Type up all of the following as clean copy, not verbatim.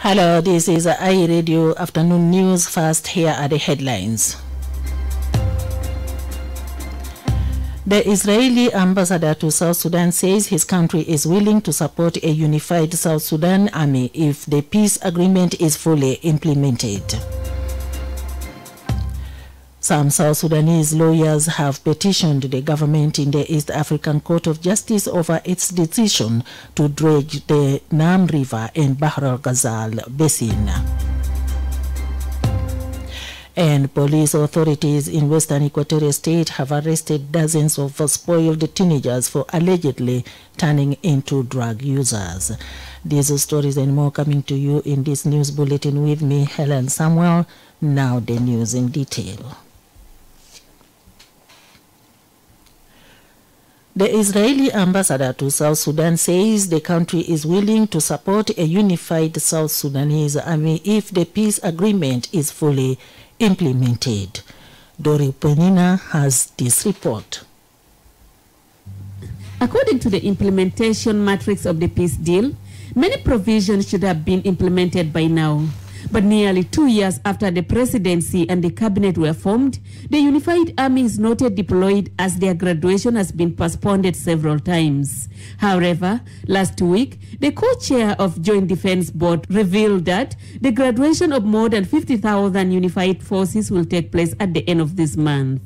Hello, this is iRadio Afternoon News. First, here are the headlines. The Israeli ambassador to South Sudan says his country is willing to support a unified South Sudan army if the peace agreement is fully implemented. Some South Sudanese lawyers have petitioned the government in the East African Court of Justice over its decision to dredge the Nam River in Bahr al-Ghazal basin. And police authorities in Western Equatorial State have arrested dozens of spoiled teenagers for allegedly turning into drug users. These stories and more coming to you in this news bulletin with me, Helen Samuel. Now the news in detail. The Israeli ambassador to South Sudan says the country is willing to support a unified South Sudanese army if the peace agreement is fully implemented. Dori Penina has this report. According to the implementation matrix of the peace deal, many provisions should have been implemented by now. But nearly 2 years after the presidency and the cabinet were formed, the unified army is not yet deployed as their graduation has been postponed several times. However, last week, the co-chair of Joint Defense Board revealed that the graduation of more than 50,000 unified forces will take place at the end of this month.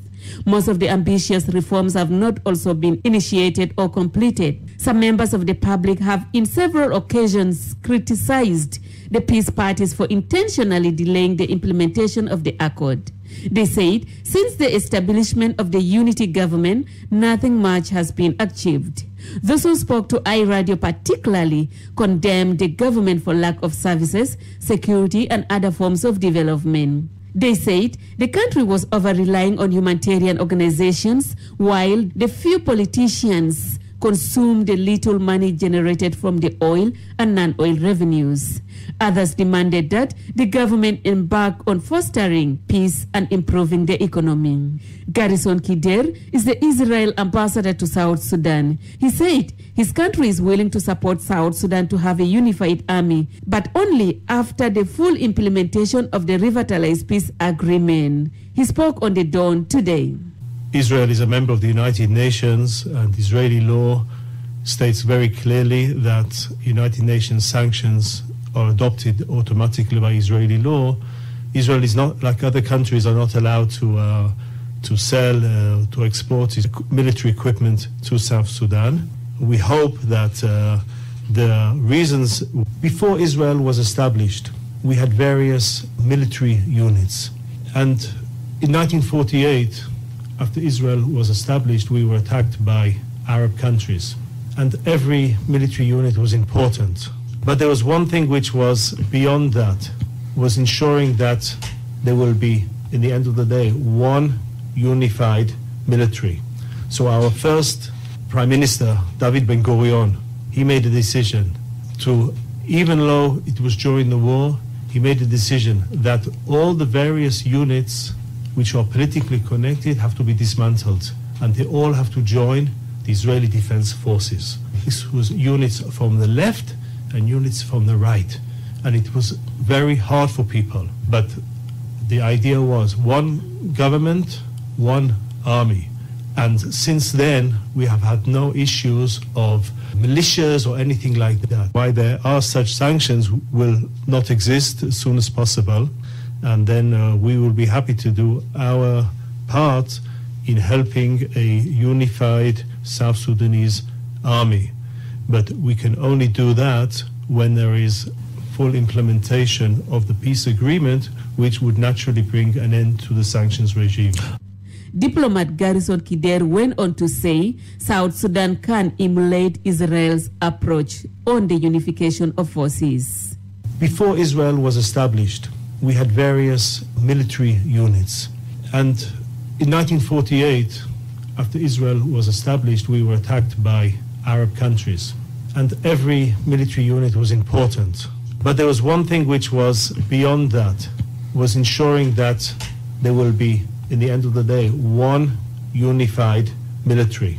Most of the ambitious reforms have not also been initiated or completed. Some members of the public have in several occasions criticized the peace parties for intentionally delaying the implementation of the accord. They said since the establishment of the unity government, nothing much has been achieved. Those who spoke to iRadio particularly condemned the government for lack of services, security, and other forms of development. They said the country was over-relying on humanitarian organizations, while the few politicians consumed the little money generated from the oil and non-oil revenues. Others demanded that the government embark on fostering peace and improving the economy. Garrison Kider is the Israel ambassador to South Sudan. He said his country is willing to support South Sudan to have a unified army, but only after the full implementation of the revitalized peace agreement. He spoke on the Dawn today. Israel is a member of the United Nations, and Israeli law states very clearly that United Nations sanctions are adopted automatically by Israeli law. Israel is not, like other countries, are not allowed to sell, to export military equipment to South Sudan. We hope that the reasons, before Israel was established, we had various military units. And in 1948, after Israel was established, we were attacked by Arab countries. And every military unit was important. But there was one thing which was beyond that, was ensuring that there will be, in the end of the day, one unified military. So our first Prime Minister, David Ben-Gurion, he made a decision to, even though it was during the war, he made a decision that all the various units which are politically connected have to be dismantled, and they all have to join the Israeli Defense Forces. This was units from the left and units from the right, and it was very hard for people. But the idea was one government, one army. And since then, we have had no issues of militias or anything like that. Why there are such sanctions will not exist as soon as possible. And then we will be happy to do our part in helping a unified South Sudanese army. But we can only do that when there is full implementation of the peace agreement, which would naturally bring an end to the sanctions regime. Diplomat Garrison Kider went on to say South Sudan can emulate Israel's approach on the unification of forces. Before Israel was established, we had various military units. And in 1948, after Israel was established, we were attacked by Arab countries. And every military unit was important. But there was one thing which was beyond that, was ensuring that there will be, in the end of the day, one unified military.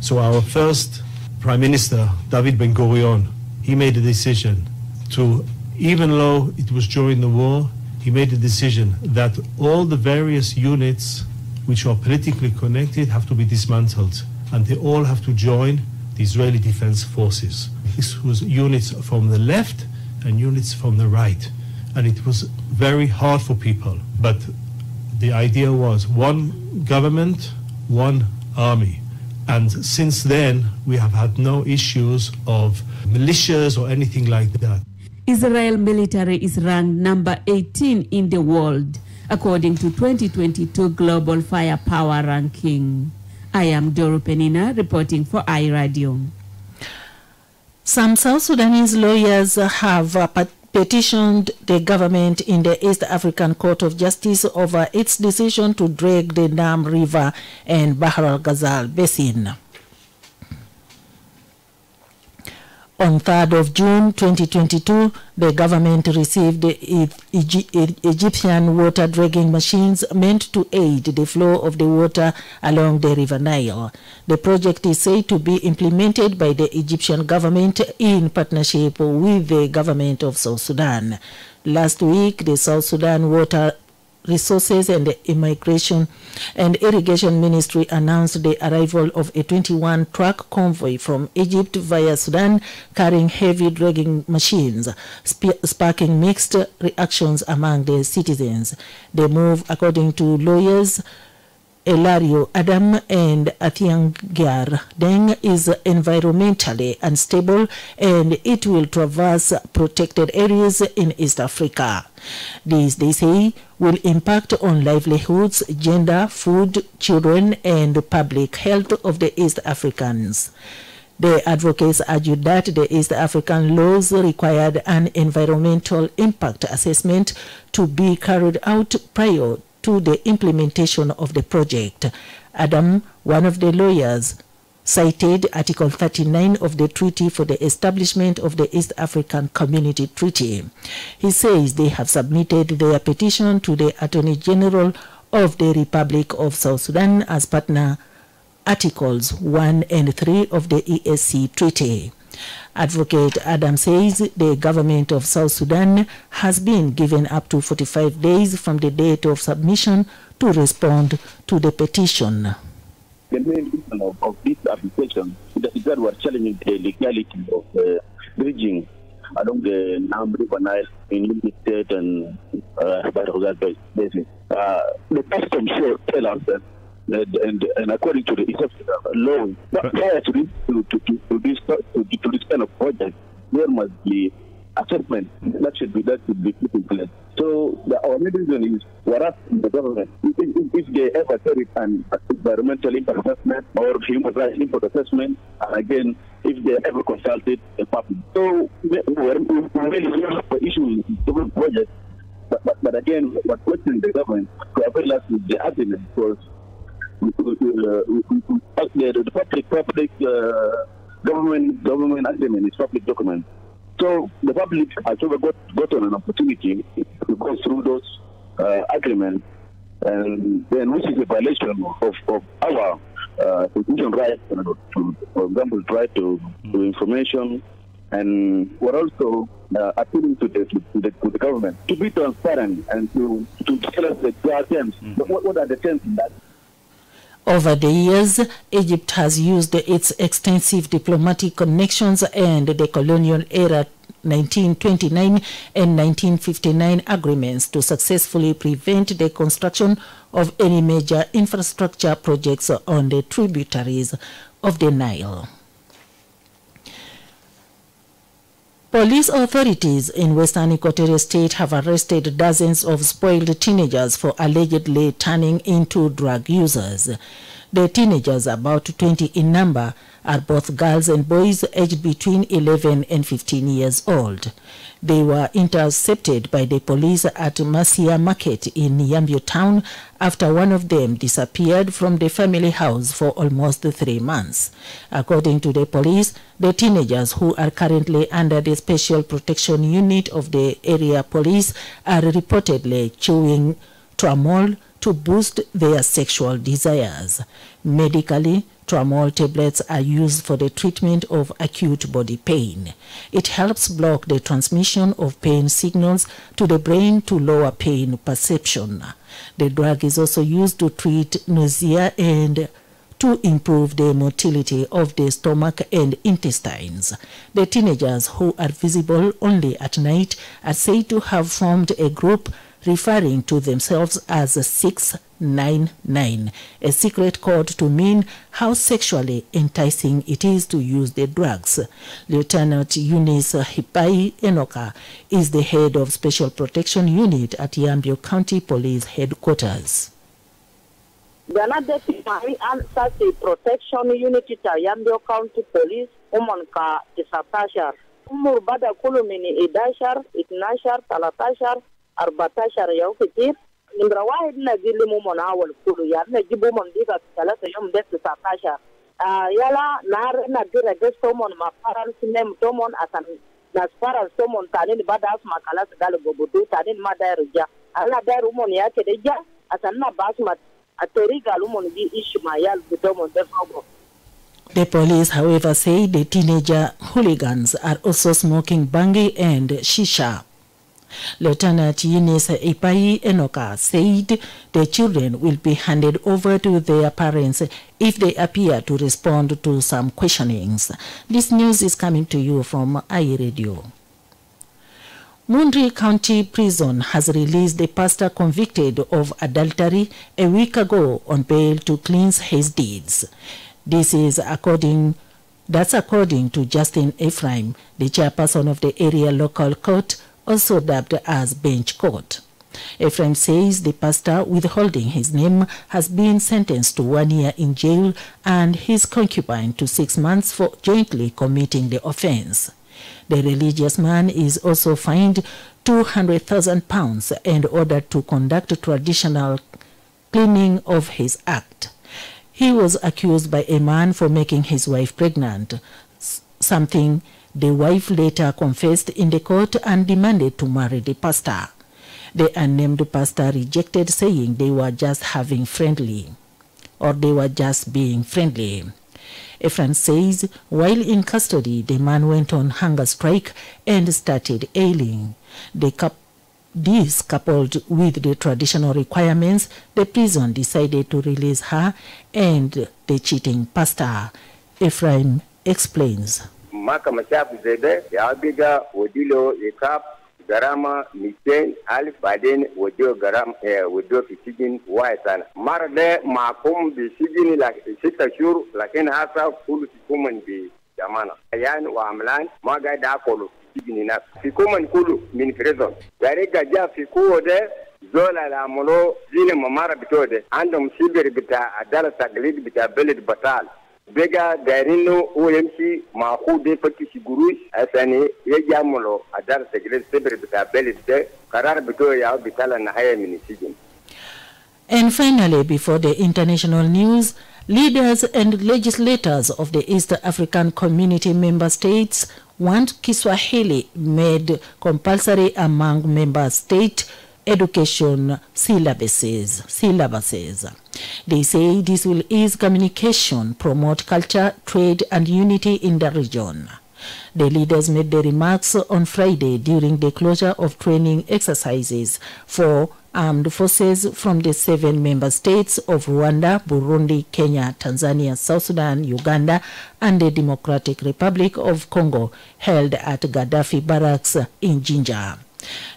So our first Prime Minister, David Ben-Gurion, he made a decision to, even though it was during the war, he made a decision that all the various units which are politically connected have to be dismantled, and they all have to join the Israeli Defense Forces. This was units from the left and units from the right, and it was very hard for people. But the idea was one government, one army. And since then, we have had no issues of militias or anything like that. Israel military is ranked number 18 in the world, according to 2022 Global Firepower Ranking. I am Doro Penina reporting for iRadio. Some South Sudanese lawyers have petitioned the government in the East African Court of Justice over its decision to drag the Nam River and Bahr al-Ghazal basin. On 3rd of June 2022, the government received Egyptian water dragging machines meant to aid the flow of the water along the River Nile. The project is said to be implemented by the Egyptian government in partnership with the government of South Sudan. Last week, the South Sudan Water Resources and the Immigration and Irrigation Ministry announced the arrival of a 21-truck convoy from Egypt via Sudan carrying heavy dragging machines, sparking mixed reactions among the citizens. The move, according to lawyers Elario Adam and Athiangyar Deng, is environmentally unstable and it will traverse protected areas in East Africa. This, they say, will impact on livelihoods, gender, food, children, and public health of the East Africans. The advocates argued that the East African laws required an environmental impact assessment to be carried out prior to the implementation of the project. Adam, one of the lawyers, cited Article 39 of the Treaty for the Establishment of the East African Community Treaty. He says they have submitted their petition to the Attorney General of the Republic of South Sudan as partner Articles 1 and 3 of the ESC Treaty. Advocate Adam says the government of South Sudan has been given up to 45 days from the date of submission to respond to the petition. The main reason of this application is that we are challenging the legality of bridging along the Nam River Nile in Unity State and Bahr al-Ghazal basin. The customs show tell us that, and according to the Egyptian law, prior to this kind of project, there must be assessment that should be put in place. So our main reason is we're asking the government if they ever carry an environmental impact assessment or human rights impact assessment, and again if they ever consulted the public. So we really have the issue with the project, but again we're questioning the government to avail us with the argument because the public government agreement is public document. So the public has ever gotten an opportunity to go through those agreements, and then which is a violation of our constitutional right to, for example, right to information, and we're also appealing to the government to be transparent and to tell us the terms. What are the terms in that? Over the years, Egypt has used its extensive diplomatic connections and the colonial era 1929 and 1959 agreements to successfully prevent the construction of any major infrastructure projects on the tributaries of the Nile. Police authorities in Western Equatorial State have arrested dozens of spoiled teenagers for allegedly turning into drug users. The teenagers, about 20 in number, are both girls and boys aged between 11 and 15 years old. They were intercepted by the police at Masia Market in Yambio town after one of them disappeared from the family house for almost 3 months. According to the police, the teenagers, who are currently under the Special Protection Unit of the area police, are reportedly chewing tramadol to boost their sexual desires. Medically, Tramol tablets are used for the treatment of acute body pain. It helps block the transmission of pain signals to the brain to lower pain perception. The drug is also used to treat nausea and to improve the motility of the stomach and intestines. The teenagers, who are visible only at night, are said to have formed a group referring to themselves as 699, a secret code to mean how sexually enticing it is to use the drugs. Lieutenant Eunice Hipai Enoka is the head of Special Protection Unit at Yambio County Police Headquarters. Ganade Pimari and Sasi Protection Unit at Yambio County Police, Umanka Tisatashar, Umurbada Kulumini Idashar, Itnashar, Talatashar, Arbatashar Yaukitir, Nimbrawa Nagili Mumona will Kulu Yarna Jibumon Diga Salasa Yum Death Satashar. Yala Narena Dira Gestomon, my parents name Tomon as an as far as someone Tanin Badas Makalas Galagobudu, Tanin Madarija, Allah Darumon Yakeja, as an Basmat, a Teriga Lumon B. Ishmael, the Domon Defogo. The police, however, say the teenager hooligans are also smoking bangi and shisha. Lieutenant Eunice Ipai Enoka said the children will be handed over to their parents if they appear to respond to some questionings. This news is coming to you from iRadio. Mundri County Prison has released the pastor convicted of adultery a week ago on bail to cleanse his deeds. This is according to Justin Ephraim, the chairperson of the area local court, also dubbed as bench court. Ephraim says the pastor, withholding his name, has been sentenced to 1 year in jail and his concubine to 6 months for jointly committing the offense. The religious man is also fined £200,000 and ordered to conduct traditional cleaning of his act. He was accused by a man for making his wife pregnant, something the wife later confessed in the court and demanded to marry the pastor. The unnamed pastor rejected, saying they were just being friendly. Ephraim says while in custody, the man went on hunger strike and started ailing. This, coupled with the traditional requirements, the prison decided to release her and the cheating pastor. Ephraim explains. Maka machafu zede ya abiga wadilo ikap garama miten alif baden wadio garam wadio fisigin waisana mara de makum bi sigini la sita shuru lakini hasa kulu fikuman bi jamana yani wa amlan maga da kolo fisigini na fikuman kulu min prison gare gaja fikuo de zola la molo zine mamara bitode andom sibir bita adala taglid bita belid batal bega garino OMC mahu de pati gurush asani ya jamulo adar segre sebre bita belide karar bito ya bitala na haya minisijin. And finally, before the international news, leaders and legislators of the East African Community member states want Kiswahili made compulsory among member state education syllabuses. They say this will ease communication, promote culture, trade, and unity in the region. The leaders made the remarks on Friday during the closure of training exercises for armed forces from the 7 member states of Rwanda, Burundi, Kenya, Tanzania, South Sudan, Uganda, and the Democratic Republic of Congo, held at Gaddafi Barracks in Jinja.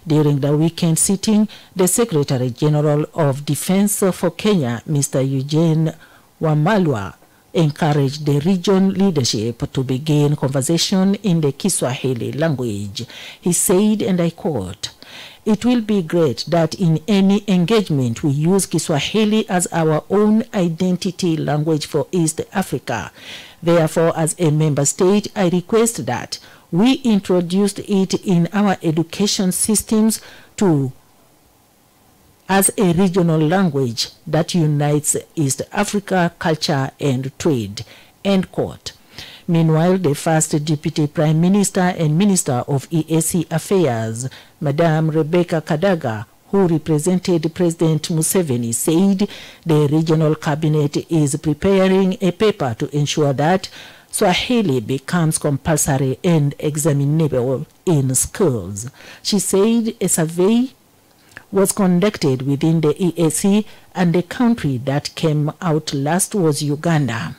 During the weekend sitting, the Secretary General of Defense for Kenya, Mr. Eugene Wamalwa, encouraged the region leadership to begin conversation in the Kiswahili language. He said, and I quote, "It will be great that in any engagement we use Kiswahili as our own identity language for East Africa. Therefore, as a member state, I request that we introduced it in our education systems as a regional language that unites East Africa culture and trade." End quote. Meanwhile, the first Deputy Prime Minister and Minister of EAC Affairs, Madame Rebecca Kadaga, who represented President Museveni, said the regional cabinet is preparing a paper to ensure that Swahili becomes compulsory and examinable in schools. She said a survey was conducted within the EAC and the country that came out last was Uganda.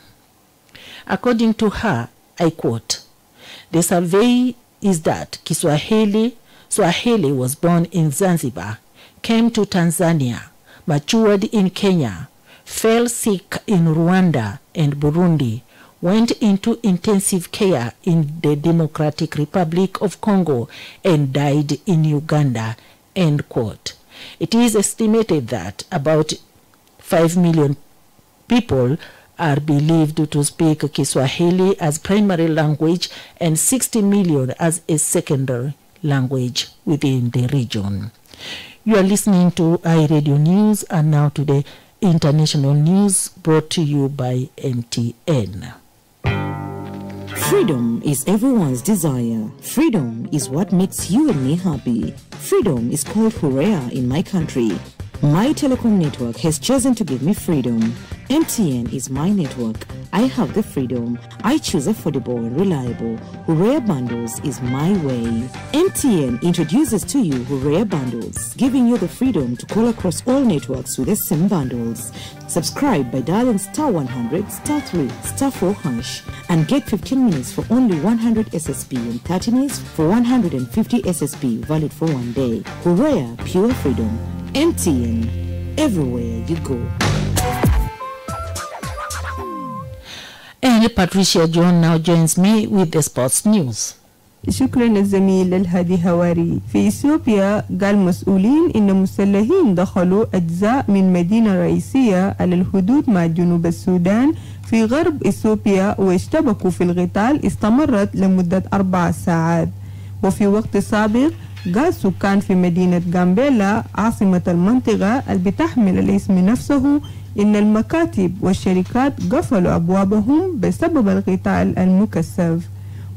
According to her, I quote, "The survey is that Swahili was born in Zanzibar, came to Tanzania, matured in Kenya, fell sick in Rwanda and Burundi, went into intensive care in the Democratic Republic of Congo and died in Uganda," end quote. It is estimated that about 5 million people are believed to speak Kiswahili as primary language and 60 million as a secondary language within the region. You are listening to iRadio News, and now to the international news brought to you by MTN. Freedom is everyone's desire. Freedom is what makes you and me happy. Freedom is called Hurea in my country. My telecom network has chosen to give me freedom. MTN is my network. I have the freedom. I choose affordable and reliable. Hurea Bundles is my way. MTN introduces to you Hurea Bundles, giving you the freedom to call across all networks with the same bundles. Subscribe by dialing *100 *3 *4 hash and get 15 minutes for only 100 SSP and 30 minutes for 150 SSP, valid for 1 day. Hurea, pure freedom. MTN, everywhere you go. And Patricia John now joins me with the sports news. شكرا الزميل الهادي هواري. في إثيوبيا قال مسؤولين إن مسلحين دخلوا أجزاء من مدينة رئيسية على الحدود مع جنوب السودان في غرب إثيوبيا واشتبكوا في القتال استمرت لمدة 4 ساعات. وفي وقت سابق قال سكان في مدينة غامبيلا عاصمة المنطقة اللي بتحمل الاسم نفسه إن المكاتب والشركات قفلوا أبوابهم بسبب القتال المكثف.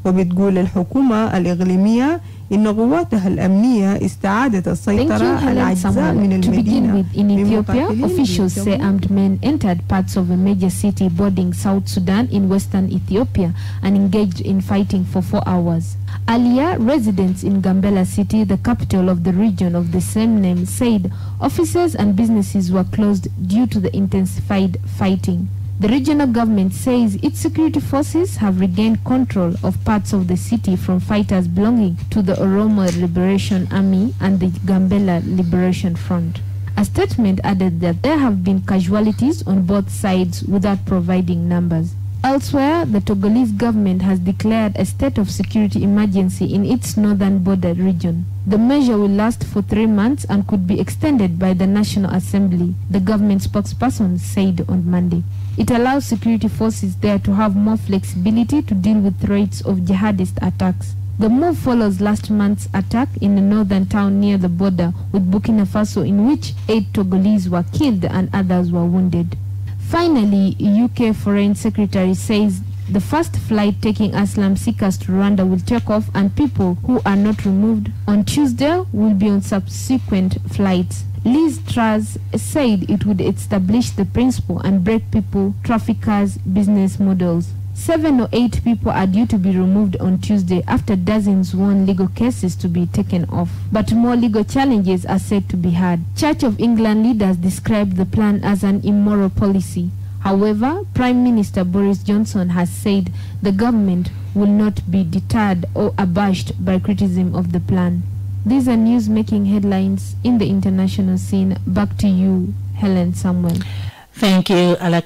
وبتقول الحكومة الإقليمية إن قواتها الأمنية استعادت السيطرة على أجزاء من المدينة. In Ethiopia, officials say armed men entered parts of a major city bordering South Sudan in western Ethiopia and engaged in fighting for 4 hours. Earlier, residents in Gambela city, the capital of the region of the same name, said offices and businesses were closed due to the intensified fighting. The regional government says its security forces have regained control of parts of the city from fighters belonging to the Oromo Liberation Army and the Gambela Liberation Front. A statement added that there have been casualties on both sides without providing numbers. Elsewhere, the Togolese government has declared a state of security emergency in its northern border region. The measure will last for 3 months and could be extended by the National Assembly, the government spokesperson said on Monday. It allows security forces there to have more flexibility to deal with threats of jihadist attacks. The move follows last month's attack in a northern town near the border with Burkina Faso, in which 8 Togolese were killed and others were wounded. Finally, UK Foreign Secretary says the first flight taking asylum seekers to Rwanda will take off, and people who are not removed on Tuesday will be on subsequent flights. Liz Truss said it would establish the principle and break people traffickers' business models. 7 or 8 people are due to be removed on Tuesday after dozens won legal cases to be taken off. But more legal challenges are said to be had. Church of England leaders described the plan as an immoral policy. However, Prime Minister Boris Johnson has said the government will not be deterred or abashed by criticism of the plan. These are news making headlines in the international scene. Back to you, Helen Samuel. Thank you, Alak.